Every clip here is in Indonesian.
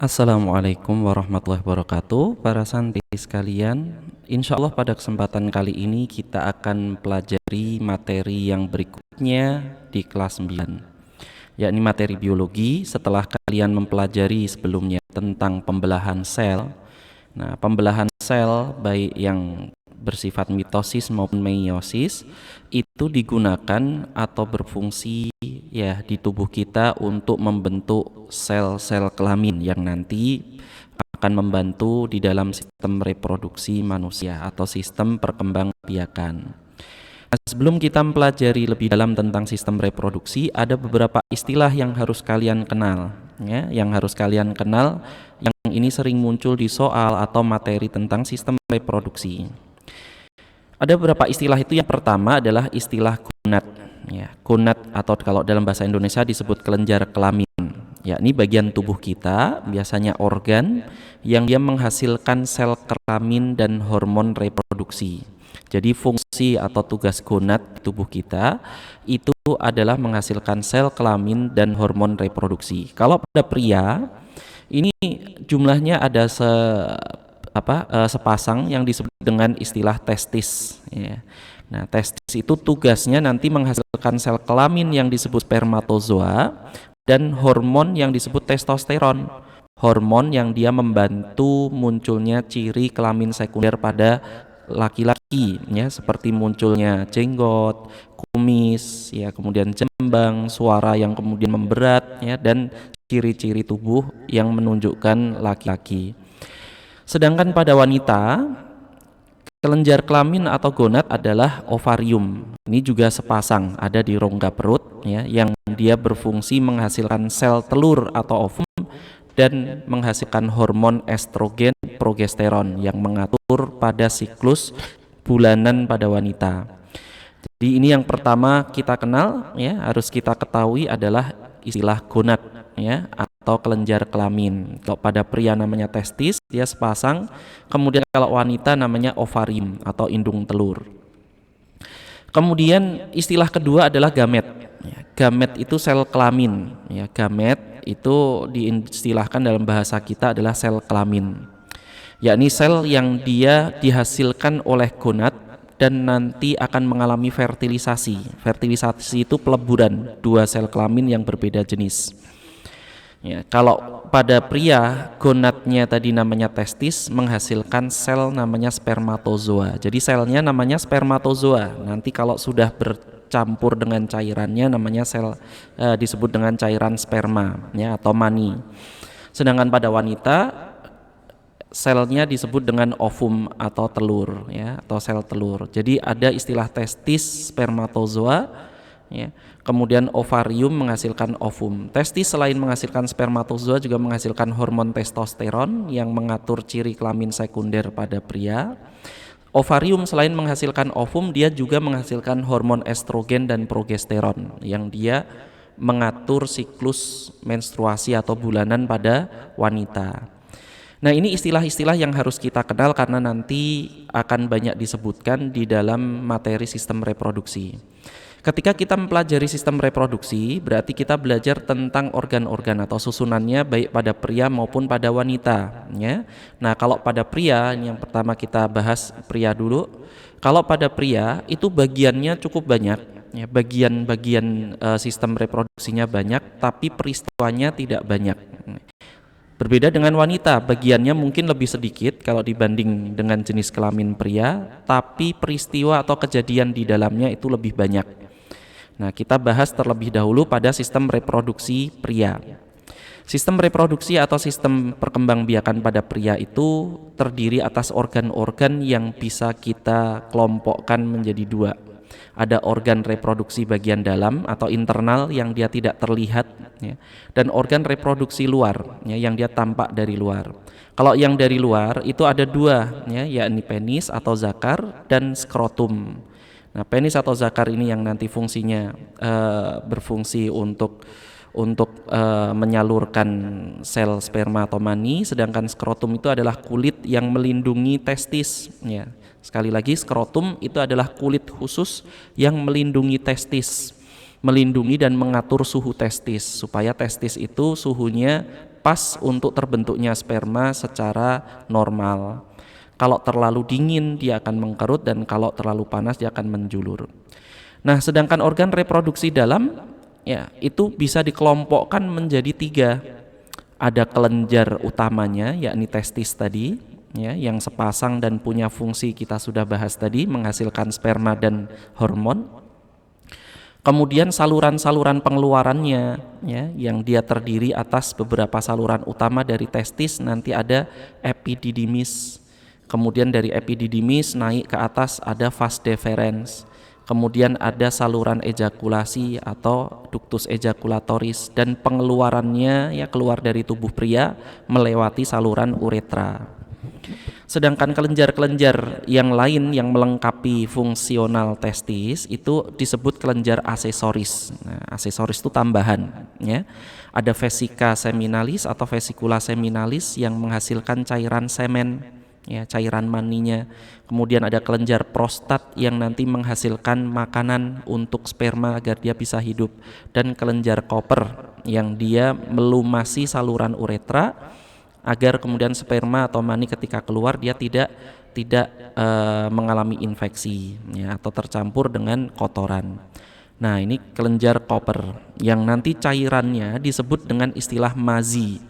Assalamualaikum warahmatullahi wabarakatuh. Para santri sekalian, insya Allah pada kesempatan kali ini kita akan pelajari materi yang berikutnya di kelas 9, yakni materi biologi. Setelah kalian mempelajari sebelumnya tentang pembelahan sel. Nah, pembelahan sel baik yang bersifat mitosis maupun meiosis itu digunakan atau berfungsi ya di tubuh kita untuk membentuk sel-sel kelamin yang nanti akan membantu di dalam sistem reproduksi manusia atau sistem perkembangbiakan. Nah, sebelum kita mempelajari lebih dalam tentang sistem reproduksi, ada beberapa istilah yang harus kalian kenal ya, yang harus kalian kenal yang ini sering muncul di soal atau materi tentang sistem reproduksi. Ada beberapa istilah itu. Yang pertama adalah istilah gonad ya. Gonad atau kalau dalam bahasa Indonesia disebut kelenjar kelamin, yakni bagian tubuh kita, biasanya organ yang dia menghasilkan sel kelamin dan hormon reproduksi. Jadi fungsi atau tugas gonad tubuh kita itu adalah menghasilkan sel kelamin dan hormon reproduksi. Kalau pada pria ini jumlahnya ada sepasang yang disebut dengan istilah testis ya. Nah, testis itu tugasnya nanti menghasilkan sel kelamin yang disebut spermatozoa dan hormon yang disebut testosteron, hormon yang dia membantu munculnya ciri kelamin sekunder pada laki-laki ya, seperti munculnya jenggot, kumis ya, kemudian jembang, suara yang kemudian memberat ya, dan ciri-ciri tubuh yang menunjukkan laki-laki. Sedangkan pada wanita, kelenjar kelamin atau gonad adalah ovarium. Ini juga sepasang ada di rongga perut ya, yang dia berfungsi menghasilkan sel telur atau ovum dan menghasilkan hormon estrogen, progesteron yang mengatur pada siklus bulanan pada wanita. Jadi ini yang pertama kita kenal ya, harus kita ketahui adalah istilah gonad ya, atau kelenjar kelamin. Kalau pada pria namanya testis, dia sepasang. Kemudian kalau wanita namanya ovarium atau indung telur. Kemudian istilah kedua adalah gamet ya. Gamet itu sel kelamin ya. Gamet itu diistilahkan dalam bahasa kita adalah sel kelamin, yakni sel yang dia dihasilkan oleh gonad dan nanti akan mengalami fertilisasi. Fertilisasi itu peleburan dua sel kelamin yang berbeda jenis. Ya, kalau pada pria gonadnya tadi namanya testis menghasilkan sel namanya spermatozoa. Jadi selnya namanya spermatozoa. Nanti kalau sudah bercampur dengan cairannya namanya sel disebut dengan cairan sperma ya, atau mani. Sedangkan pada wanita selnya disebut dengan ovum atau telur ya, atau sel telur. Jadi ada istilah testis, spermatozoa ya. Kemudian ovarium menghasilkan ovum. Testis selain menghasilkan spermatozoa juga menghasilkan hormon testosteron yang mengatur ciri kelamin sekunder pada pria. Ovarium selain menghasilkan ovum, dia juga menghasilkan hormon estrogen dan progesteron yang dia mengatur siklus menstruasi atau bulanan pada wanita. Nah, ini istilah-istilah yang harus kita kenal karena nanti akan banyak disebutkan di dalam materi sistem reproduksi. Ketika kita mempelajari sistem reproduksi, berarti kita belajar tentang organ-organ atau susunannya baik pada pria maupun pada wanita ya. Nah, kalau pada pria, yang pertama kita bahas pria dulu. Kalau pada pria itu bagiannya cukup banyak ya, bagian-bagian sistem reproduksinya banyak tapi peristiwanya tidak banyak. Berbeda dengan wanita, bagiannya mungkin lebih sedikit kalau dibanding dengan jenis kelamin pria, tapi peristiwa atau kejadian di dalamnya itu lebih banyak. Nah, kita bahas terlebih dahulu pada sistem reproduksi pria. Sistem reproduksi atau sistem perkembangbiakan pada pria itu terdiri atas organ-organ yang bisa kita kelompokkan menjadi dua. Ada organ reproduksi bagian dalam atau internal yang dia tidak terlihat ya, dan organ reproduksi luar ya, yang dia tampak dari luar. Kalau yang dari luar itu ada dua ya, yakni penis atau zakar dan skrotum. Nah, penis atau zakar ini yang nanti fungsinya berfungsi untuk menyalurkan sel sperma atau mani, sedangkan skrotum itu adalah kulit yang melindungi testis ya. Sekali lagi, skrotum itu adalah kulit khusus yang melindungi testis, melindungi dan mengatur suhu testis supaya testis itu suhunya pas untuk terbentuknya sperma secara normal. Kalau terlalu dingin dia akan mengkerut, dan kalau terlalu panas dia akan menjulur. Nah, sedangkan organ reproduksi dalam ya itu bisa dikelompokkan menjadi 3. Ada kelenjar utamanya yakni testis tadi ya, yang sepasang dan punya fungsi kita sudah bahas tadi, menghasilkan sperma dan hormon. Kemudian saluran-saluran pengeluarannya ya, yang dia terdiri atas beberapa saluran utama dari testis, nanti ada epididymis. Kemudian dari epididymis naik ke atas ada vas deferens. Kemudian ada saluran ejakulasi atau ductus ejaculatoris, dan pengeluarannya ya keluar dari tubuh pria melewati saluran uretra. Sedangkan kelenjar-kelenjar yang lain yang melengkapi fungsional testis itu disebut kelenjar aksesoris. Nah, aksesoris itu tambahan ya. Ada vesika seminalis atau vesikula seminalis yang menghasilkan cairan semen ya, cairan maninya. Kemudian ada kelenjar prostat yang nanti menghasilkan makanan untuk sperma agar dia bisa hidup, dan kelenjar Koper yang dia melumasi saluran uretra agar kemudian sperma atau mani ketika keluar dia tidak mengalami infeksi ya, atau tercampur dengan kotoran. Nah, ini kelenjar Koper yang nanti cairannya disebut dengan istilah mazi.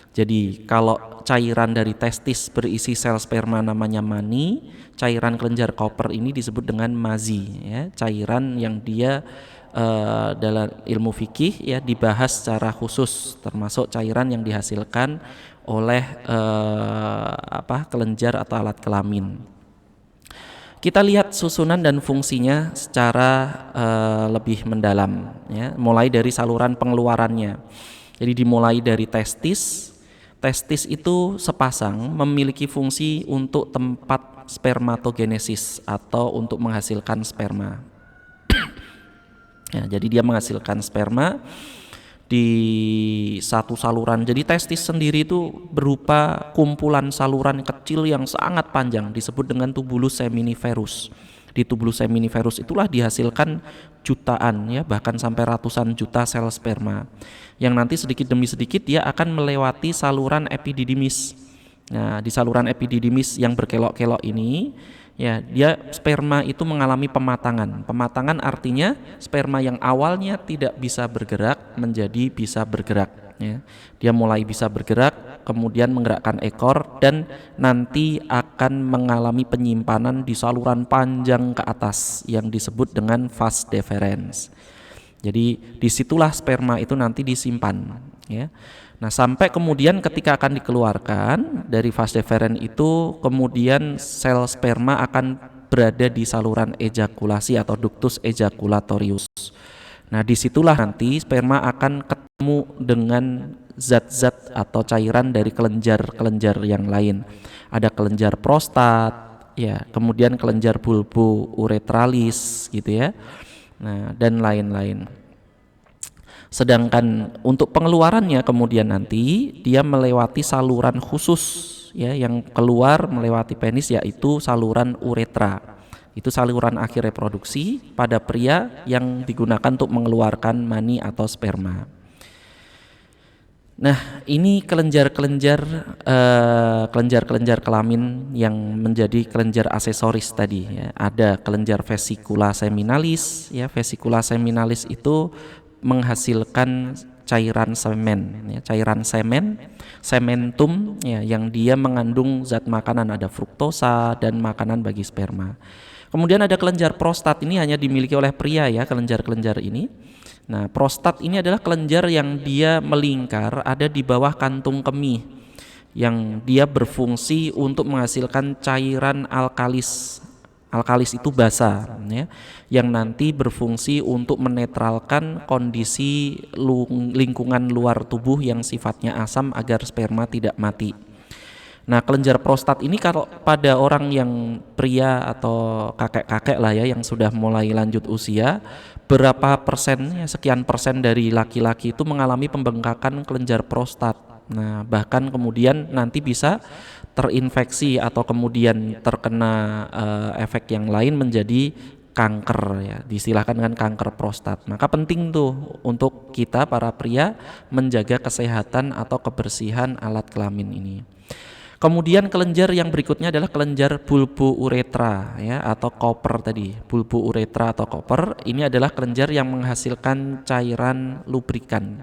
Jadi kalau cairan dari testis berisi sel sperma namanya mani, cairan kelenjar Koper ini disebut dengan mazi ya, cairan yang dia dalam ilmu fikih ya dibahas secara khusus, termasuk cairan yang dihasilkan oleh kelenjar atau alat kelamin. Kita lihat susunan dan fungsinya secara lebih mendalam ya, mulai dari saluran pengeluarannya. Jadi dimulai dari testis. Testis itu sepasang memiliki fungsi untuk tempat spermatogenesis atau untuk menghasilkan sperma. Ya, jadi dia menghasilkan sperma di satu saluran. Jadi testis sendiri itu berupa kumpulan saluran kecil yang sangat panjang, disebut dengan tubulus seminiferus. Di tubulus seminiferus itulah dihasilkan jutaan ya, bahkan sampai ratusan juta sel sperma, yang nanti sedikit demi sedikit dia akan melewati saluran epididymis. Nah, di saluran epididymis yang berkelok-kelok ini ya, dia sperma itu mengalami pematangan. Pematangan artinya sperma yang awalnya tidak bisa bergerak menjadi bisa bergerak ya. Dia mulai bisa bergerak, kemudian menggerakkan ekor, dan nanti akan mengalami penyimpanan di saluran panjang ke atas yang disebut dengan vas deferens. Jadi disitulah sperma itu nanti disimpan ya. Nah, sampai kemudian ketika akan dikeluarkan dari vas deferens itu, kemudian sel sperma akan berada di saluran ejakulasi atau ductus ejaculatorius. Nah, disitulah nanti sperma akan ketemu dengan zat-zat atau cairan dari kelenjar-kelenjar yang lain. Ada kelenjar prostat ya, kemudian kelenjar bulbo uretralis gitu ya. Nah, dan lain-lain. Sedangkan untuk pengeluarannya kemudian nanti dia melewati saluran khusus ya, yang keluar melewati penis, yaitu saluran uretra. Itu saluran akhir reproduksi pada pria yang digunakan untuk mengeluarkan mani atau sperma. Nah, ini kelenjar-kelenjar kelamin yang menjadi kelenjar aksesoris tadi ya. Ada kelenjar vesikula seminalis ya. Vesikula seminalis itu menghasilkan cairan semen ya, cairan sementum ya, yang dia mengandung zat makanan, ada fruktosa dan makanan bagi sperma. Kemudian ada kelenjar prostat, ini hanya dimiliki oleh pria ya, kelenjar-kelenjar ini. Nah, prostat ini adalah kelenjar yang dia melingkar ada di bawah kantung kemih, yang dia berfungsi untuk menghasilkan cairan alkalis. Alkalis itu basa ya, yang nanti berfungsi untuk menetralkan kondisi lingkungan luar tubuh yang sifatnya asam agar sperma tidak mati. Nah, kelenjar prostat ini kalau pada orang yang pria atau kakek-kakek lah ya, yang sudah mulai lanjut usia, berapa persen ya, sekian persen dari laki-laki itu mengalami pembengkakan kelenjar prostat. Nah, bahkan kemudian nanti bisa terinfeksi atau kemudian terkena efek yang lain menjadi kanker ya, diistilahkan dengan kanker prostat. Maka penting tuh untuk kita para pria menjaga kesehatan atau kebersihan alat kelamin ini. Kemudian kelenjar yang berikutnya adalah kelenjar bulbouretra ya, atau koper tadi. Bulbouretra atau koper ini adalah kelenjar yang menghasilkan cairan lubrikan,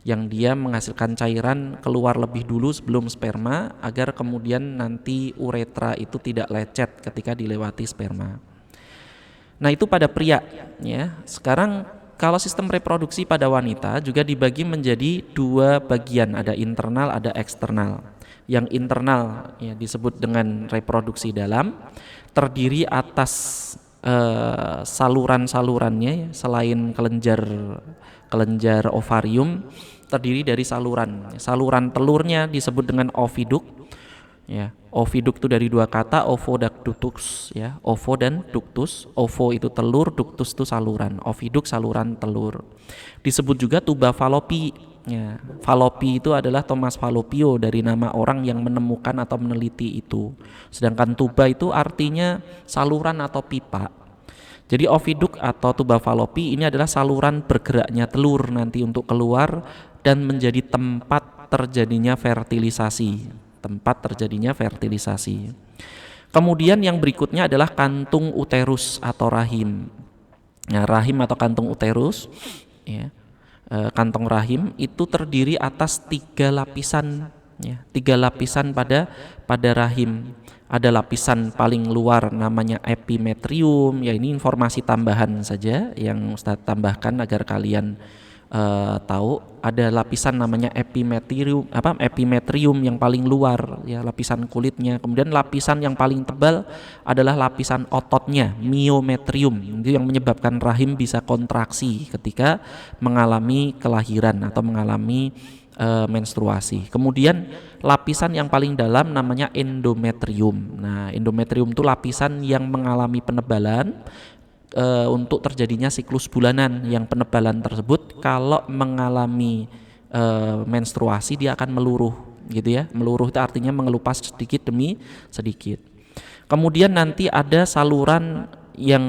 yang dia menghasilkan cairan keluar lebih dulu sebelum sperma agar kemudian nanti uretra itu tidak lecet ketika dilewati sperma. Nah, itu pada pria ya. Sekarang kalau sistem reproduksi pada wanita juga dibagi menjadi dua bagian, ada internal, ada eksternal. Yang internal ya disebut dengan reproduksi dalam, terdiri atas saluran-salurannya ya, selain kelenjar ovarium, terdiri dari saluran telurnya disebut dengan oviduk ya. Oviduk itu dari dua kata, ovo dan ductus ya, ovo dan ductus. Ovo itu telur, ductus itu saluran. Oviduk saluran telur. Disebut juga tuba Fallopi ya. Fallopi itu adalah Thomas Fallopio, dari nama orang yang menemukan atau meneliti itu. Sedangkan tuba itu artinya saluran atau pipa. Jadi oviduk atau tuba Fallopi ini adalah saluran bergeraknya telur nanti untuk keluar dan menjadi tempat terjadinya fertilisasi. Kemudian yang berikutnya adalah kantung uterus atau rahim. Nah, rahim atau kantung uterus ya, kantong rahim itu terdiri atas 3 lapisan ya, 3 lapisan pada rahim. Ada lapisan paling luar namanya epimetrium ya, ini informasi tambahan saja yang Ustadz tambahkan agar kalian tahu. Ada lapisan namanya epimetrium yang paling luar ya, lapisan kulitnya. Kemudian lapisan yang paling tebal adalah lapisan ototnya, myometrium. Itu yang menyebabkan rahim bisa kontraksi ketika mengalami kelahiran atau mengalami menstruasi. Kemudian lapisan yang paling dalam namanya endometrium. Nah, endometrium itu lapisan yang mengalami penebalan untuk terjadinya siklus bulanan, yang penebalan tersebut kalau mengalami menstruasi dia akan meluruh gitu ya. Meluruh itu artinya mengelupas sedikit demi sedikit. Kemudian nanti ada saluran yang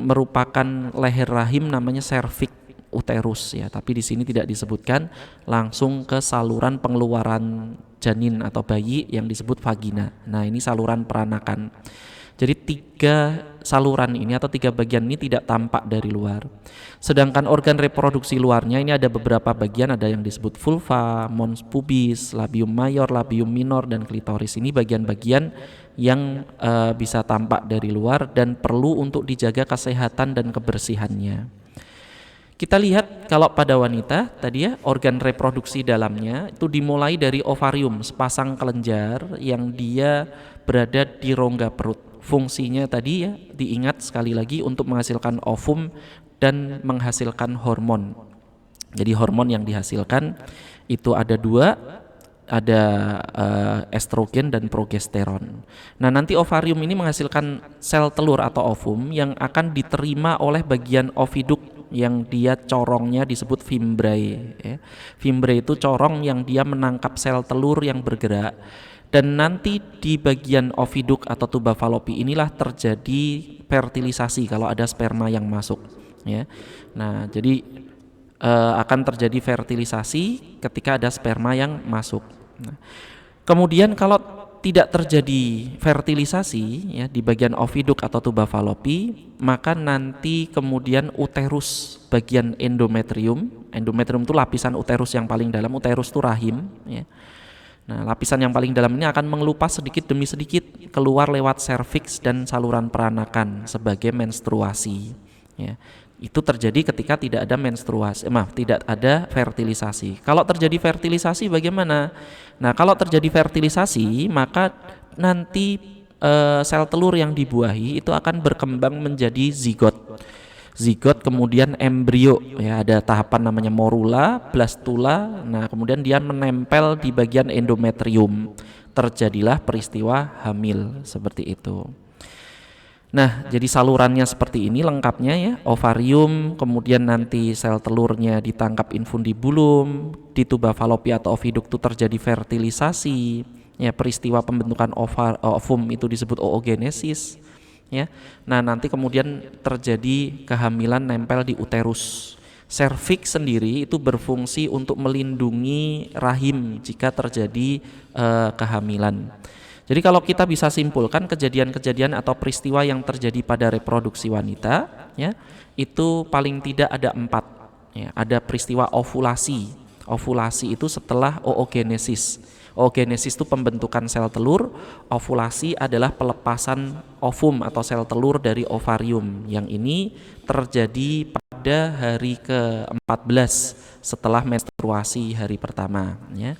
merupakan leher rahim namanya cervix uterus ya, tapi di sini tidak disebutkan, langsung ke saluran pengeluaran janin atau bayi yang disebut vagina. Nah, ini saluran peranakan. Jadi 3 saluran ini atau 3 bagian ini tidak tampak dari luar. Sedangkan organ reproduksi luarnya ini ada beberapa bagian, ada yang disebut vulva, mons pubis, labium mayor, labium minor, dan klitoris. Ini bagian-bagian yang bisa tampak dari luar dan perlu untuk dijaga kesehatan dan kebersihannya. Kita lihat kalau pada wanita tadi ya, organ reproduksi dalamnya itu dimulai dari ovarium, sepasang kelenjar yang dia berada di rongga perut. Fungsinya tadi ya, diingat sekali lagi, untuk menghasilkan ovum dan menghasilkan hormon. Jadi hormon yang dihasilkan itu ada 2, ada estrogen dan progesteron. Nah, nanti ovarium ini menghasilkan sel telur atau ovum yang akan diterima oleh bagian oviduk yang dia corongnya disebut fimbriae ya. Fimbriae itu corong yang dia menangkap sel telur yang bergerak, dan nanti di bagian oviduk atau tuba Fallopi inilah terjadi fertilisasi kalau ada sperma yang masuk ya. Nah, jadi akan terjadi fertilisasi ketika ada sperma yang masuk. Nah, kemudian kalau tidak terjadi fertilisasi ya di bagian oviduk atau tuba Fallopi, maka nanti kemudian uterus bagian endometrium itu lapisan uterus yang paling dalam. Uterus itu rahim ya. Nah, lapisan yang paling dalam ini akan mengelupas sedikit demi sedikit keluar lewat serviks dan saluran peranakan sebagai menstruasi ya. Itu terjadi ketika tidak ada tidak ada fertilisasi. Kalau terjadi fertilisasi bagaimana? Nah, kalau terjadi fertilisasi maka nanti sel telur yang dibuahi itu akan berkembang menjadi zigot, kemudian embrio ya, ada tahapan namanya morula, blastula. Nah, kemudian dia menempel di bagian endometrium. Terjadilah peristiwa hamil seperti itu. Nah, jadi salurannya seperti ini lengkapnya ya, ovarium, kemudian nanti sel telurnya ditangkap infundibulum, di tuba Fallopi atau oviduk itu terjadi fertilisasi ya, peristiwa pembentukan ovum itu disebut oogenesis. ya. Nah, nanti kemudian terjadi kehamilan nempel di uterus. Serviks sendiri itu berfungsi untuk melindungi rahim jika terjadi kehamilan. Jadi kalau kita bisa simpulkan kejadian-kejadian atau peristiwa yang terjadi pada reproduksi wanita, ya, itu paling tidak ada 4. Ya, ada peristiwa ovulasi. Ovulasi itu setelah oogenesis. Oogenesis itu pembentukan sel telur, ovulasi adalah pelepasan ovum atau sel telur dari ovarium. Yang ini terjadi pada hari ke-14 setelah menstruasi hari pertama, ya.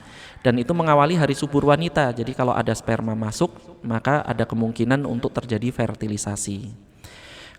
Dan itu mengawali hari subur wanita. Jadi kalau ada sperma masuk, maka ada kemungkinan untuk terjadi fertilisasi.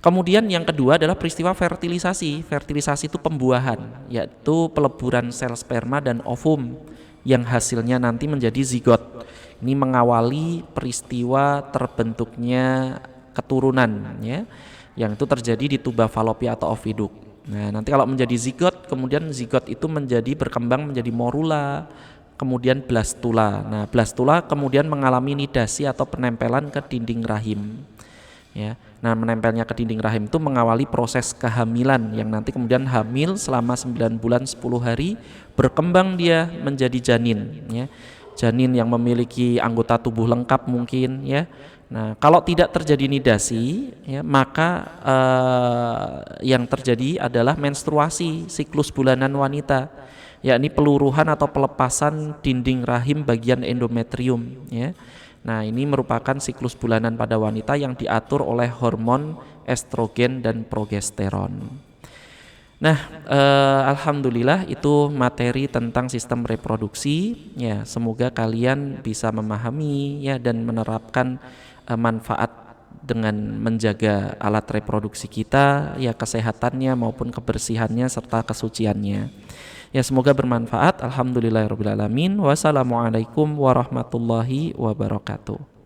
Kemudian yang kedua adalah peristiwa fertilisasi. Fertilisasi itu pembuahan, yaitu peleburan sel sperma dan ovum yang hasilnya nanti menjadi zigot. Ini mengawali peristiwa terbentuknya keturunan, ya, yang itu terjadi di tuba falopia atau oviduk. Nah, nanti kalau menjadi zigot, kemudian zigot itu menjadi berkembang menjadi morula, kemudian blastula. Nah, blastula kemudian mengalami nidasi atau penempelan ke dinding rahim. Ya. Nah, menempelnya ke dinding rahim itu mengawali proses kehamilan yang nanti kemudian hamil selama 9 bulan 10 hari, berkembang dia menjadi janin, ya. Janin yang memiliki anggota tubuh lengkap mungkin, ya. Nah, kalau tidak terjadi nidasi, ya, maka yang terjadi adalah menstruasi, siklus bulanan wanita, yakni peluruhan atau pelepasan dinding rahim bagian endometrium, ya. Nah, ini merupakan siklus bulanan pada wanita yang diatur oleh hormon estrogen dan progesteron. Nah, alhamdulillah itu materi tentang sistem reproduksi, ya. Semoga kalian bisa memahami, ya, dan menerapkan manfaat dengan menjaga alat reproduksi kita, ya, kesehatannya maupun kebersihannya serta kesuciannya. Ya, semoga bermanfaat. Alhamdulillahirabbil alamin. Wassalamualaikum warahmatullahi wabarakatuh.